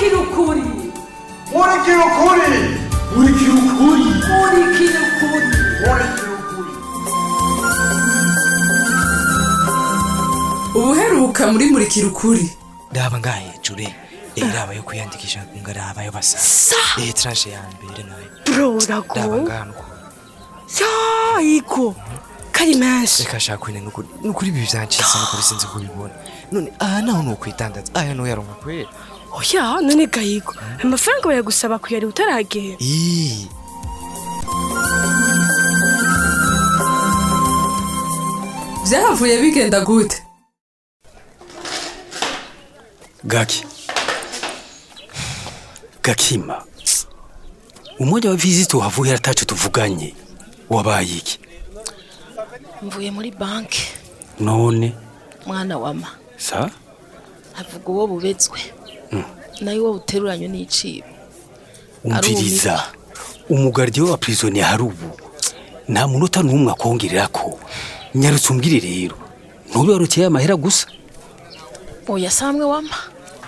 murikira ukuri murikira ukuri murikira ukuri murikira ukuri murikira ukuri. ubuheruka muri murikira ukuri ndaba ngahe jure iraba yo kwiyandikisha ngaraba yo basa tranche ya mbere nayo bro rago iko kari menshi reka shakwine nukuri ibi byancitse nukuri sinzi kubibona none naho nokwitandaza aya no yaronka kwera oya none gahigo amafaranga bayagusaba kuyari utaragera vyahavuye bigenda gute Gakima umoja wa visiti wavuye atacho tuvuganye wabaye iki? Mvuye muri banki none mwana wama sa avuga uwo bubetswe nayo wo uteruranye n'icibo umviriza umugardiyo wa prisonnier harubu nta munota numwe akongererako nyarutse umbwire rero ntube warukeye amahera gusa oya samwe wama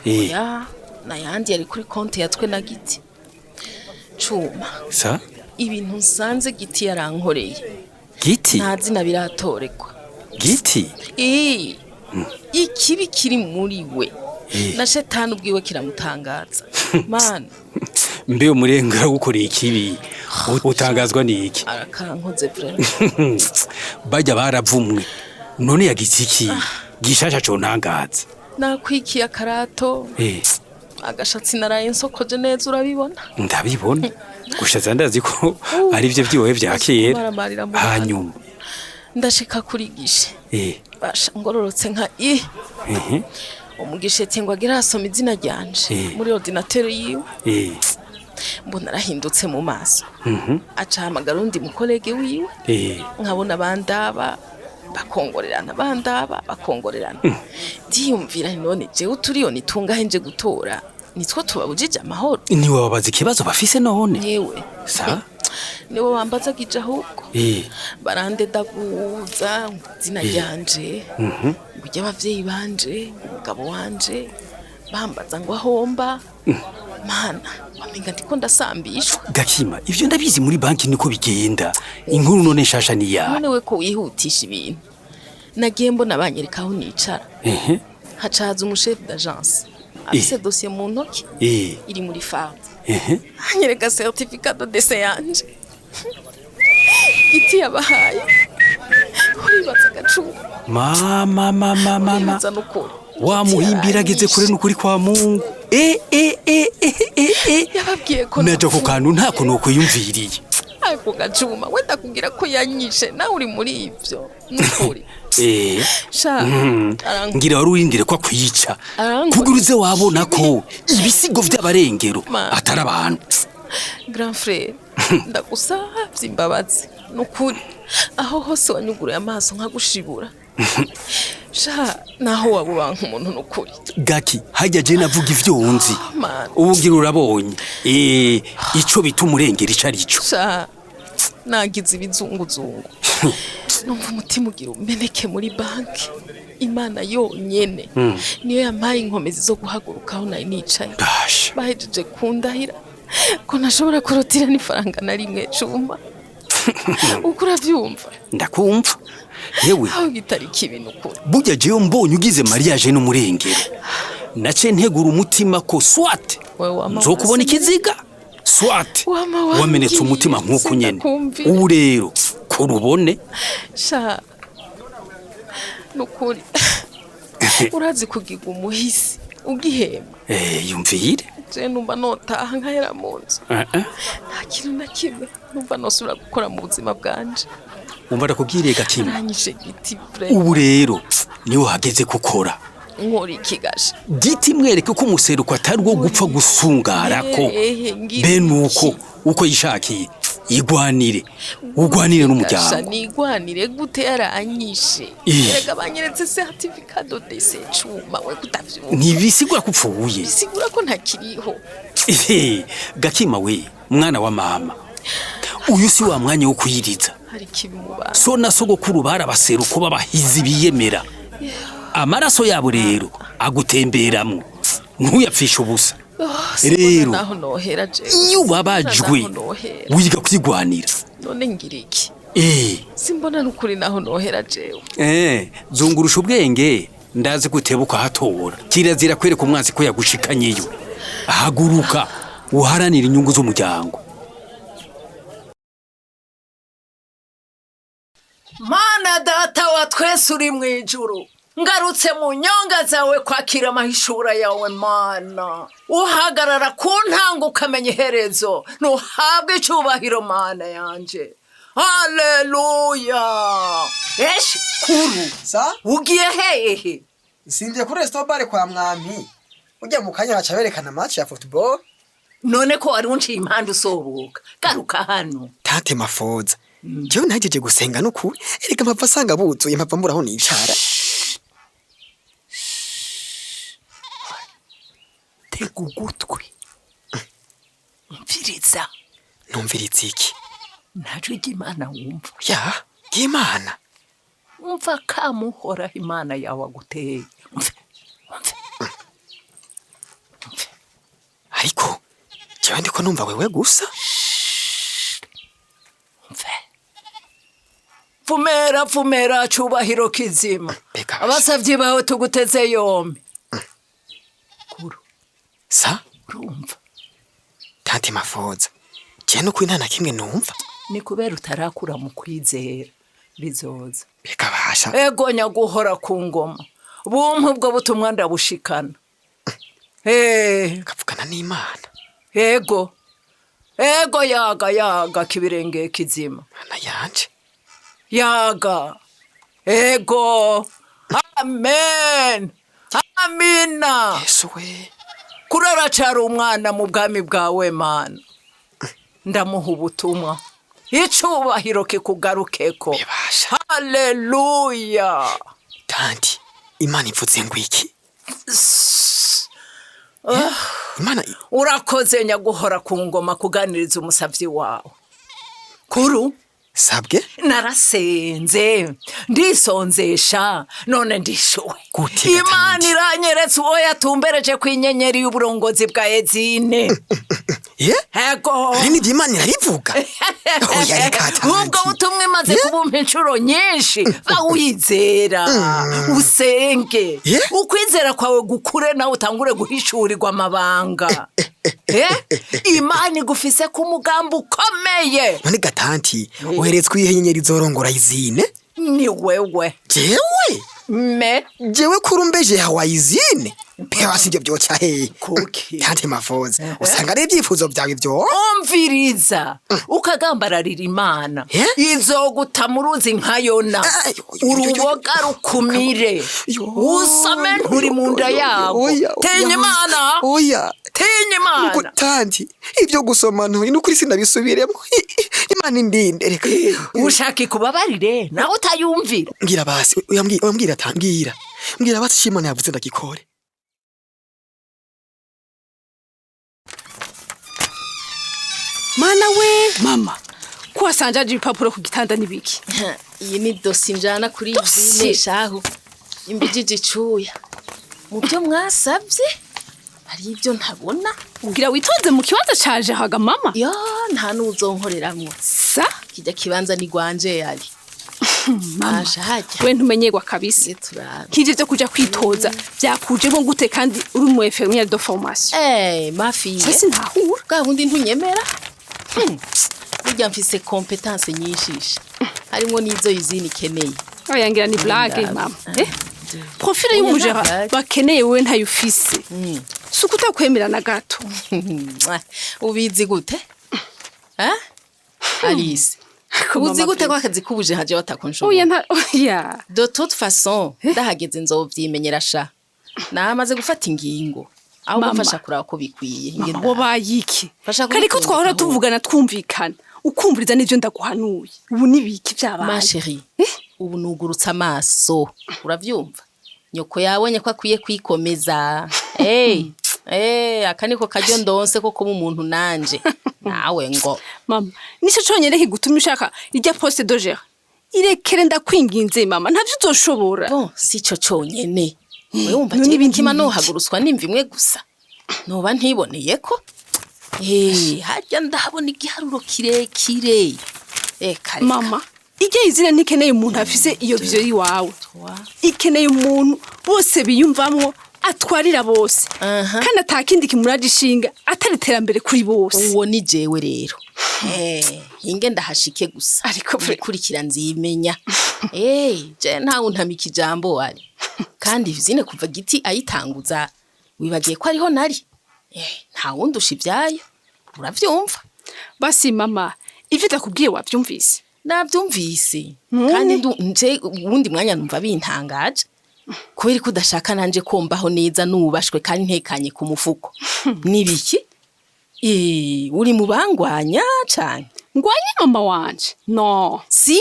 oya nayandi yari kuri konti yatwe na giti cuma sa ibintu nsanze giti yarankoreye giti nta zina biratorekwa giti ikibi kiri muri we na shetani ubwiwe kiramutangaza man mbe umurenga gukoreye ikibi utangazwa n'iki arakankoze vraiment bajya baravumwe none yagize iki gishasha cyo ntangaza nakwikiye akarato agashatsi naraye nsokoje neza urabibona ndabibona gushaza ndazi ko ari byo byiwe byakera hanyuma ndashika kuri Igice basha ngororotse nka umugishe ngo agira asoma izina ryanje muri ordinateur yiwe mbona arahindutse mu maso acahamagara undi mukolege wiwe nkabona bandaba bakongorerana ndiyumvira none jewe turiyo nitungahe nje gutora nitwo tubabujije amahoro ni wababaza ikibazo bafise none yewe sa nibo bambaza kija ahubwo barandedaguza izina ryanje ngujya abavyeyi banje umugabo wanje bambaza ngo ahomba mana wamenga ndiko ndasambishwa Gakima ivyo ndabizi muri banki niko bigenda inkuru none shasha ni ya none we ko wihutisha ibintu nagiye mbona banyereka aho nicara hacaza umuchef d'agence afise dossier mu ntoki iri muri farde anyereka certificat de décès yanje giti yabahaye uribaza gacu mama wa muhimbira ageze kure n'ukuri kwa Mungu yababwiye ko naje ku kantu ntako nuko yumviriye ako gacuma wenda kugira ko yanyishe nawe uri muri ivyo n'ukuri sha ngira wari urindire ko akwica kuguruze wabona ko ibisigo vy'abarengero atari abantu grand frère ndagusavye imbabazi n'ukuri aho hose wanyuguruye amaso nkagushibura sha naho wabubanka umuntu n'ukuri Gaki hajya je navuga ivyo unzi ubugira urabonye ico bita umurengero icarico sha nagize ibizunguzungu numva umutima ugira umeneke muri banki imana yonyene niyo yampaye inkomezi zo guhagurukaho nari nicaye bahejeje kundahira ko nashobora kurotira n'ifaranga na rimwe cuma uko uravyumva ndakumva yewe aho gitariki ibintu ukuri burya jewe mbonye ugize mariage n'umurengero nace ntegura umutima ko swat nzokubona ikiziga swat wamenetse umutima nk'uko nyene ubu rero kurubone sha nukuri urazi kugiga umuhisi ugihema yumvire je numva notaha nkahera mu nzu nta kintu na kimwe numva nosubira gukora mu buzima bwanje umva ndakubwiriye Gakima aranyishe giti ubu rero niho hageze gukora nkora ikigasha giti mwereke ko umuseruko atari wo gupfa gusungarako bene uko yishakiye igwanire ugwanire n'umuryango nigwanire gute yaranyishe erega banyeretse certificat de décès cuma we kutavyumva ntibisigura kupfuye bisigura ko ntakiriho Gakima we mwana wa mama uyu si wa mwanya wo kuyiriza hari kibimubana so na sogokuru barabaseruko babahizi biyemera amaraso yabo rero agutemberamwo ntuyapfisha ubusa rero naho nohera je iyo ubabajwe wiga kwigwanira none ngira iki simbona nukuri naho nohera jewe zungurusha ubwenge ndazi gutebuka hatora kirazira kwereka umwanzi ko yagushikanyeyo haguruka uharanira inyungu z'umuryango. Mana data wa twese uri mu ijuru ngarutse mu nyonga zawe kwakira amahishura yawe Mana uhagarara ku ntango ukamenya iherezo ntuhabwe icyubahiro Mana yanje. Haleluya. Kuru ugiye hehe? Simvye kuri restaurant kwa mwami ujya mu kanya baca berekana match ya football. None ko ari unciye impande usohoka garuka hano tate mafoza jewe nagejeje gusenga n'ukuri erega mpava asanga buzuye mpava mburaho nicara. Tega ugutwi umviriza. Numviriza iki? Ntajo Imana wumva. Ya Imana umva kamuhora Imana yawe aguteye. Ariko jewe ndiko numva wewe gusa. Vumera cubahiro kizima abasavye bawe tuguteze yombi. Kuru sa urumva tate mafoza je no kwintana kimwe numva ni kubera utarakura mu kwizera bizoza bikabasha ego nyaguhora ku ngoma bumwe ubwo butumwa ndabushikana kavugana n'Imana ego yaga kibirenge kizima ana yanje yaga ego amen amina. Yesu we kurara cara umwana mu bwami bwawe Mana ndamuha ubutumwa icubahiro kikugarukeko. Haleluya. Tanti Imana ivuze ngo iki? Imana urakoze nyaguhora ku ngoma kuganiriza umusavyi wawe. Kuru sabwe narasenze ndisonzesha none ndishowe. Imana iranyeretse uwo yatumbereje kwinyenyeri y'uburongozi bwa Ezine. Ego ni Imana irabivuga. ubwo butumwe maze kubumpa inshuro nyinshi bawizera usenge ukwizera kwawe gukure nawe utangure guhishurirwa amabanga. Imana igufise ku mugambi ukomeye. None gatanti uheretswe iyihe nyenyeri zorongora Izine? Ni wewe. Jewe? Jewe kurumbeje hawa Izine? Pewa sivyo byoca hehe? Kuki tate mafoza usanga ari ibyifuzo byawe byo umviriza ukagambararira Imana izoguta mu ruzi nka Yona uruboga rukumire usame nturi mu nda yawo. Tenye Imana tenye Imana tanti ibyo gusoma nturi n'ukuri sinabisubiremo. Imana indinde reka ushaka kubabarire nawe utayumvira. Ngira basi uyambwira tangira mbwira basi Shimona yavuze ndagikore. Mana we mama kwasanjaje ibipapuro ku gitanda nibiki? Iyi ni dosi njana kuri Izine shahu imbijije cuya mu byo mwasabye hari ibyo ntabona. Ugira witonze mu kibanza caje haga mama? Ya nta nuzonkoreramwo sa kijya kibanza ni gwanje yari. Mama we ntumenyerwa kabisa kije byo kuja kwitoza byakuje bo gute kandi uri mu infirmière de formation. Ma fille sasi ntahura gahundi ntunyemera. Burya mfise competence nyinshi harimo nizo Izine keneye. Oyangira ni blague mama. Profile y'umujera bakeneye we ntayufise. Sukuta kwemera na gato. Ubizi gute? Alice uzi gute ko akazi kubuje haje batakonshobora? Oya de toute façon ndahageze nzovyimenyera sha namaze gufata ingingo aho bafasha kuraba ko bikwiye. Ngo bayiki kariko twahora tuvugana twumvikana ukumviriza n'ivyo ndaguhanuye. Ubu nibiki byabaye ma chérie? Ubu nugurutsa amaso uravyumva nyoko yabonye ko akwiye kwikomeza. Akaniko kajyo ndonse ko kuba umuntu nanje nawe ngo mama nico conyere kigutumye ushaka ijya poste doger irekere ndakwinginze mama ntavyo uzoshobora. Bon sico conyene wewe umva n'ibindi mano haguruswa nimva imwe gusa noba ntiboneye ko harya ndahabona igiharuro kirekire kare mama igihe izina ntikeneye umuntu afise iyo vision yiwawe ikeneye umuntu bose biyumvamwo atwarira bose kandi atakindi kimuragishinga atariterambere kuri bose uwo ni jewe rero hinge ndahashike gusa ariko kurikira nzimenya je ntawe ntamika ijambo ari kandi izine kuva giti ayitanguza wibagiye ko ariho nari nta wundi ushivyayo uravyumva basi mama ivyo ndakubwiye wavyumvise navyumvise kandi nje ubundi mwanya numva bintangaje kubera ko udashaka nanje kombaho neza nubashwe kandi ntekanye ku mufuko nibiki uri mu bangwanya cyane ngwanya mama wanje no si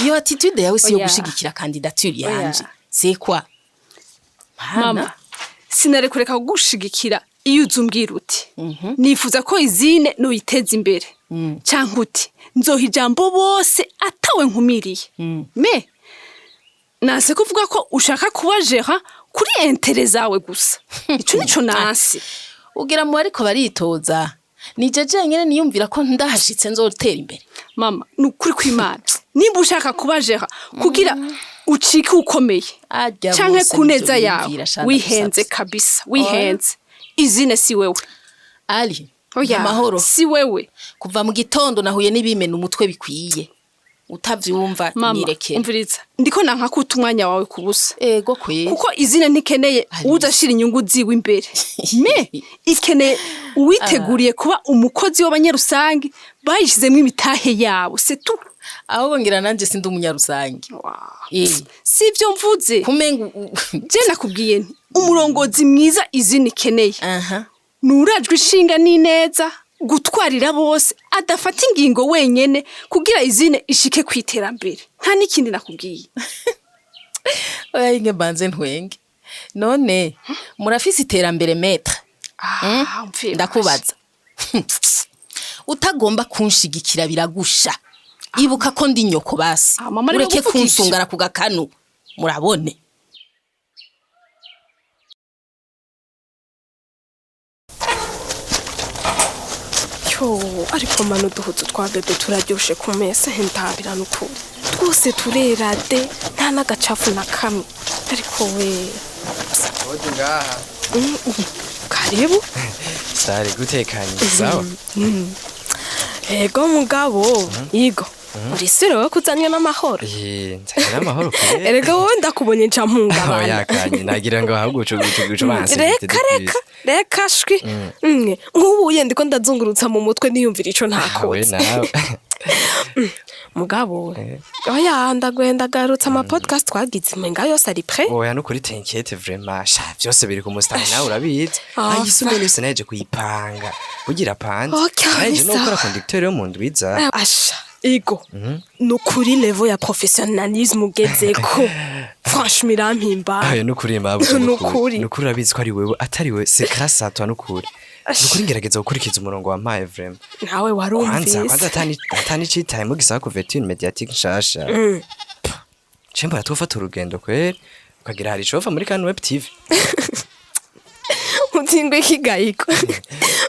iyo attitude yawe si yo gushigikira candidature yanje c'est quoi mama sinarekureka kugushigikira iyo uzumbwira uti nifuza ko izine noyiteza imbere cyangwa uti nzoha ijambo bose atawe nkumiriye me nase kuvuga ko ushaka kuba gérant kuri intérêt zawe gusa ico nico nasi ugira mu ariko baritoza nije nyene niyumvira ko ndahashitse nzotera imbere mama nukuri kw'Imana nimba ushaka kuba gérant kugira ucike ukomeye canke kuneza yawe wihenze kabisa wihenze izine si wewe ali amahoro si wewe kuva mu gitondo nahuye n'ibimena umutwe bikwiye utavyumva nirekera umviriza ndiko nanka kuta umwanya wawe kubusa ego kwe kuko izina ntikeneye udashira inyungu ziwe imbere me ikeneye uwiteguriye kuba umukozi w'abanyarusangi bayishizemo imitahe yawe c'est tout aho ngira nanje sindi umunyarusangi sivyo mvuze kumenga je nakubwiye nti umurongozi mwiza izina ikeneye nurajwe ishinga n'ineza gutwarira bose adafata ingingo wenyene kugira izine ishike kwiterambere nta nikindi nakubwiye oya inge banze ntwenge none murafise iterambere maître ndakubaza utagomba kunshigikira biragusha ibuka ko ndi nyoko basi ureke kunsungara ku gakanu murabone ariko mano duhuzu twa bebe turaryoshe ku mesa hentabira n'ukuri twose turera de nta n'agacafu na kamwe ariko we odi ngaha karibu sare gutekanye sawa ego mugabo yigo uri sire we kuzanye n'amahoro nzanye n'amahoro kure erega wowe ndakubonye nca mpungabana yakanye nagira ngo ahagucu banse reka shwi nk'ubu yendiko ndazungurutsa mu mutwe niyumvira ico ntakotse mugabo oya ndagarutsa ama podcast twagize menga yose ari prêt oya no kuri t'inquiète vraiment sha byose biri ku mustari nawe urabizi ayisume yose naje kuyipanga kugira panze naje no gukora conducteur yo mu ndwiza asha ego nukuri level ya professionnalisme ugezeko franchement irampimba ayo nukuri mabu nukuri urabizi ko ari wewe atari we c'est grâce à toi nukuri nukuri ngerageza gukurikiza umurongo wa maye vraiment nawe warumvise kwanza atani citaye mu gisaba couverture médiatique nshasha chemba twafata urugendo kweri ukagira hari shofa muri kan web tv utingwe kigayiko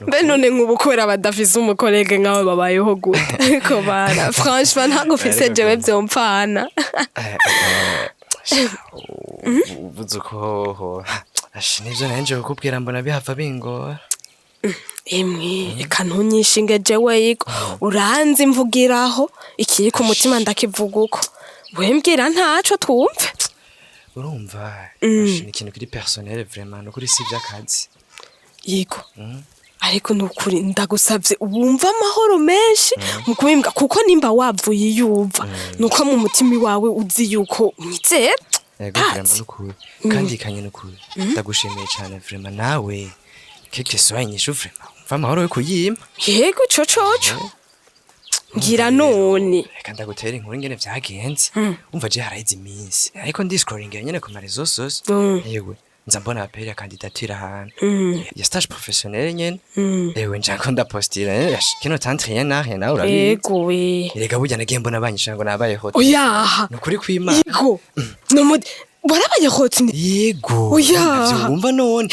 mbe none nk'ubukora badafise umukolege nkawe babayeho gute ariko bara franchement ntagufise jewe vyompfana uvuzuko nivyo nanje kukubwira mbona bihava bingora emwe reka ntunyishinge jewe yigo uranze imvugiraho ikiri ku mutima ndakivuga uko wembwira ntaco twumve urumva ni ikintu kiri personnel vraiment no kuri si by'akazi yigo ariko nukuri ndagusavye ubumva amahoro menshi mu kubimbwa kuko nimba wavuye yumva nuko mu mutima wawe uzi yuko unyizera yego vraiment nukuri kandi kanye nukuri ndagushimiye cyane vraiment nawe keke soyanyisho vraiment umva amahoro yo kuyima yego cococo ngira none reka ndagutera inkuru ingene vyagenze umva je harahize iminsi ariko ndi scrolling nyene ku marezo sose yewe nza mbona apeli ya candidature ahantu ya stage professionnel nyene yewe njanko ndapostira kino tantre yana rien urabizi yego we erega burya nagiye mbona abanyisha ngo nabaye hotel oyaha nukuri kwima yego no barabanyakotsi yego oya wumva none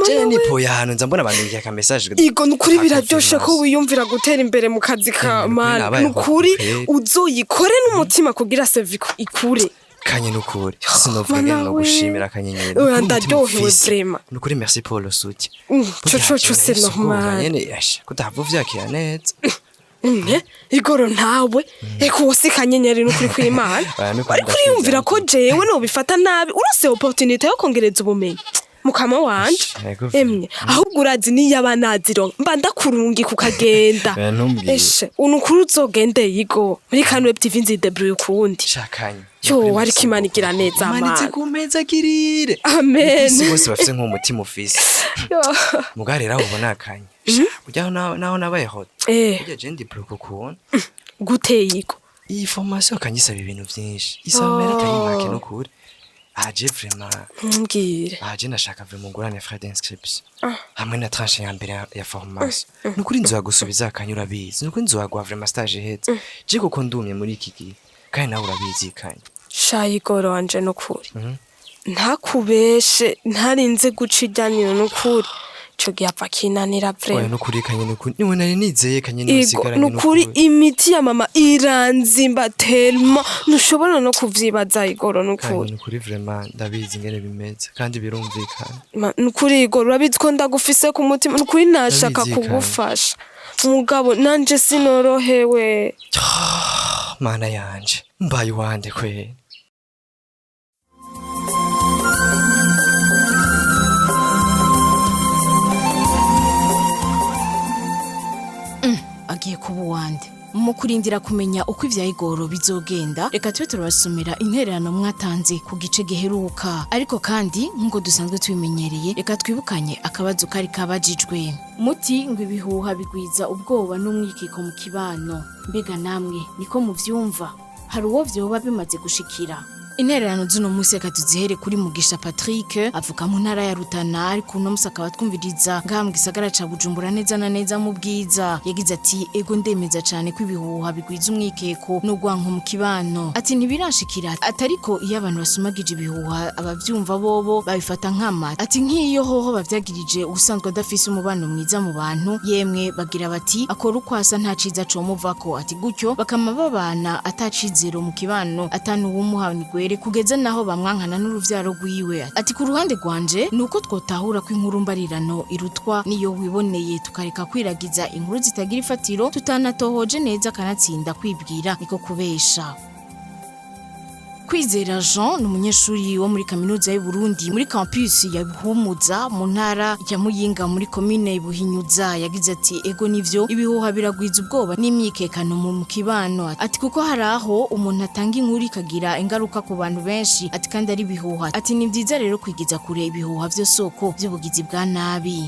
je nipoye ahantu nza mbona abantu bigira ka message Igo nukuri biraryoshe ko wiyumvira gutera imbere mu kazi ka mana nukuri uzoyikore n'umutima kugira save ikure kanye nukuri sinovuga no gushimira kanyenyeri ndaryohewe vraiment nukuri merci pour le soutien cyo c'est normal nyene yasha kutavuvyakira neza igoro ntawe eko wose kanyenyeri nukuri kw'Imana ariko uriyumvira ko jewe no bifata nabi urose opportunité yo kongereza ubumenyi mukama wanje emwe ahubwo urazi niyo abanaziro mba ndakurungi kukagenda eshe unukuru uzogende yigo muri Kanwe TV nzidebruye ukundi shakanye yo wari kimanigira neza amana manitse kumeza girire amen bose bafite nk'umutima ufise mugarera ubona kanye ujyaho naho nabayeho ujya je ndi block kubona gute yigo iyi formation kanyisaba ibintu byinshi isamera tayimake no kuri aje vraiment mbwire aje nashaka vraiment ngurane frais d'inscription hamwe na tranche ya mbere ya formation nukuri nzo yagusubiza akanyura bizi nukuri nzo yagwa vraiment stage hetse je kuko ndumye muri iki gihe kandi nawe urabizi kanye shayigoro wanje nukuri ntakubeshe ntarinze guca ijyaniro nukuri cyo gyapfa kinanira vraiment nukuri kanye nukuri niwe nari nizeye kanye nosigaranye nukuri imiti ya mama iranzimba tellement nushobora no kuvyibaza igoro nukuri nukuri vraiment ndabizi ngene bimeze kandi birumvikana nukuri igoro urabizi ko ndagufise ku mutima nukuri nashaka kugufasha mugabo nanje sinorohewe mana yanje mbaye wande kwe agiye kuba uwande mu kurindira kumenya uko ivyayigoro bizogenda reka tube turabasomera intererano mwatanze ku gice giheruka ariko kandi nkuko dusanzwe tubimenyereye reka twibukanye akabazo kari kabajijwe muti ngo ibihuha bigwiza ubwoba n'umwikiko mu kibano mbega namwe niko muvyumva hari uwo vyoba bimaze gushikira intererano z'uno munsi reka tuzihere kuri Mugisha Patrick avuka mu ntara ya Rutana ariko uno munsi akaba twumviriza ngaha mu gisagara ca Bujumbura neza na neza mu bwiza yagize ati ego ndemeza cane ko ibihuha bigwiza umwikeko n'ugwanko mu kibano ati ntibirashikira atariko iyo abantu basumagije ibihuha abavyumva bobo babifata nkama ati nk'iyo hoho bavyagirije ubusanzwe adafise umubano mwiza mu bantu yemwe bagira bati akora ukwasa nta ciza comuvako ati gutyo bakama babana atacizero mu kibano atanu wumuhanigwe kugeza naho bamwankana n'uruvyaro rwiwe ati ku ruhande rwanje nuko twotahura ko inkuru mbarirano irutwa niyo wiboneye tukareka kwiragiza inkuru zitagira ifatiro tutanatohoje neza kanatsinda kwibwira niko kubesha Kwizera Jean n'umunyeshuri wo muri kaminuza y'u Burundi muri campus ya Buhumuza mu ntara ya Muyinga muri commune Buhinyuza yagize ati ego nivyo ibihuha biragwiza ubwoba n'imyikekano mu kibano ati kuko hari aho umuntu atanga inkuru ikagira ingaruka ku bantu benshi ati kandi ari ibihuha ati ni byiza rero kwigiza kure ibihuha vyo soko by'ubugizi bwa nabi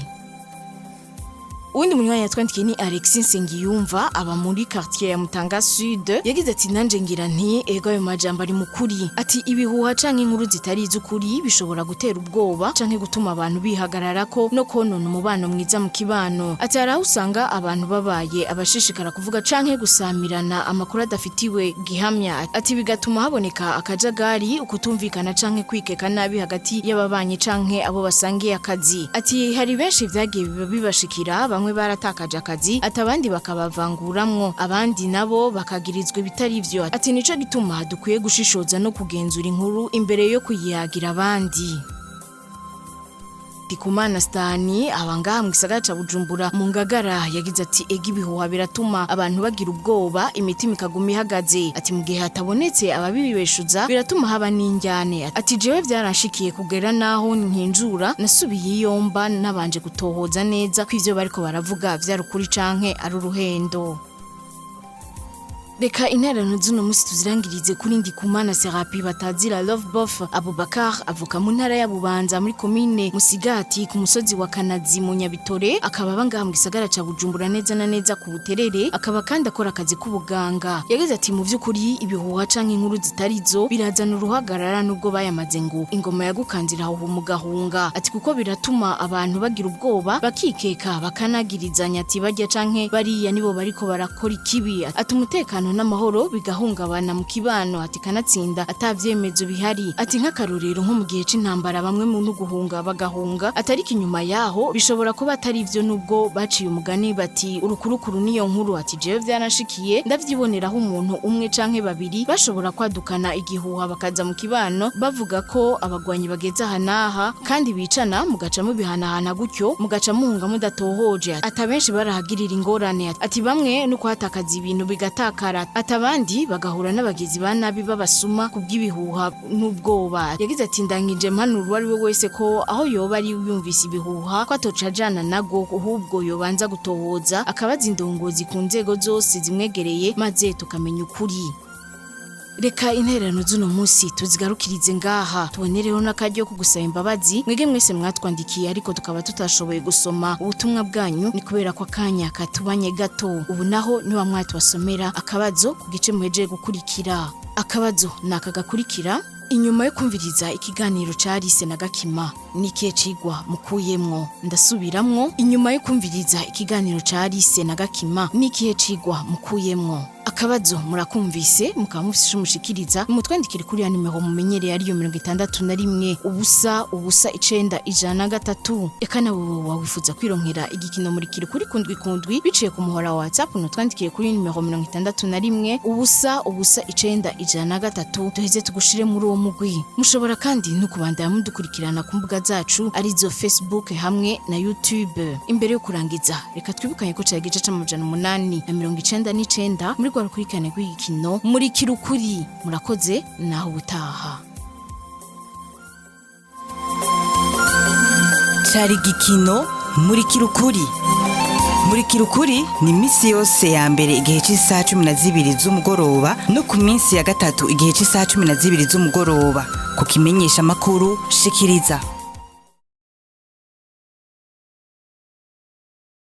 Uwindi munywanyi yatwandikiye ni Alexis Nsengiyumva aba muri quartier ya Mutanga Sud yagize ati nanje ngira nti ego ayo majambo ari mukuri ati ibihuha canke inkuru zitari izukuri bishobora gutera ubwoba canke gutuma abantu bihagararako no konona umubano mwiza mu kibano ati araho usanga abantu babaye abashishikara kuvuga canke gusamirana amakuru adafitiwe gihamya ati bigatuma haboneka akajagari ukutumvikana canke kwikeka nabi hagati y'ababanye canke abo basangiye akazi ati hari benshi vyagiye bibashikira bamwe baratakaje akazi atabandi bakabavanguramwo abandi nabo bakagirizwa bitari ivyo ati nico gituma dukwiye gushishoza no kugenzura inkuru imbere yo kuyihagira abandi Kumana Stani abangaha mu gisagara ca Bujumbura mu Ngagara yagize ati ega ibihuha biratuma abantu bagira ubwoba imitima ikaguma ihagaze ati mu gihe hatabonetse ababibeshuza biratuma haba n'injyane ati jewe byaranshikiye kugera naho nkinjura nasubiye iyomba nabanje gutohoza neza ko ivyo bariko baravuga vyarukuri canke ari uruhendo Reka intererano z'uno munsi tuzirangirize kuri Ndikumana Serapi batazira Love Bof Abubakar avuka mu ntara ya Bubanza muri commune Musigati ku musozi wa Kanazi mu Nyabitore akaba bangaha mu gisagara ca Bujumbura neza na neza ku Buterere akaba kandi akora akazi k'ubuganga yagize ati mu vy'ukuri ibihuha canke inkuru zitarizo birazana uruhagarara nubwo bayamaze ngo ingoma yagukanzira aho mu gahunga ati kuko biratuma abantu bagira ubwoba bakikeka bakanagirizanya ati bajya canke bariya nibo bariko barakora ikibi ati umutekano umutekano n'amahoro bigahungabana mu kibano ati kanatsinda atavyemezo bihari ati nk'akarorero nko mu gihe c'intambara bamwe mu guhunga bagahunga atariko inyuma yaho bishobora kuba atari ivyo nubwo baciye umugani bati urukurukuru niyo nkuru ati jewe vyanashikiye ndavyiboneraho umuntu umwe canke babiri bashobora kwadukana igihuha bakaza mu kibano bavuga ko abagwanyi bageze hanaha kandi bicana mugaca mubihanahana gutyo mugaca muhunga mudatohoje atabenshi barahagirira ingorane ati bamwe nuko hatakaza ibintu bigatakara atabandi bagahura n'abagizi ba nabi babasuma kubw'ibihuha n'ubwoba yagize ati ndangije mpanuro wari we wese ko aho yoba ari yumvise ibihuha ko atoca ajana nago ahubwo yobanza gutohoza akabaza indongozi ku nzego zose zimwegereye maze tukamenya ukuri. Reka intererano z'uno munsi tuzigarukirize ngaha tubonereho n'akaryo ko gusaba imbabazi mwege mwese mwatwandikiye ariko tukaba tutashoboye gusoma ubutumwa bwanyu ni kubera ko akanya katubanye gato ubu naho niba mwatubasomera akabazo ku gice muhejeje gukurikira. Akabazo nakagakurikira inyuma yo kumviriza ikiganiro ca Alice na Gakima nikihe cigwa mukuyemwo ndasubiramwo inyuma yo kumviriza ikiganiro ca Alice na Gakima nikihe cigwa mukuyemwo. Akabazo murakumvise mukaba mufishe umushikiriza mutwandikire kuri ya nimero mumenyereye ariyo 61 ubusa 9 eka nawe wawifuza kwironkera igikino murikira kuri kundwi biciye ku muhora wa WhatsApp nutwandikire kuri nimero 61 ubusa 9 duheze tugushire muri uwo mugwi. Mushobora kandi no kubandanya mudukurikirana ku mbuga zacu arizo Facebook hamwe na YouTube. Imbere yo kurangiza reka twibukanye ko cyagice c'amajana 899 muri rwa rukurikirane rw'igikino murikira ukuri. Murakoze naho ubutaha. Cari gikino murikira ukuri. Murikira ukuri ni misi yose ya mbere igihe cy'isaha 12 z'umugoroba no ku minsi ya gatatu igihe cy'isaha 12 z'umugoroba ku kimenyesha makuru shikiriza.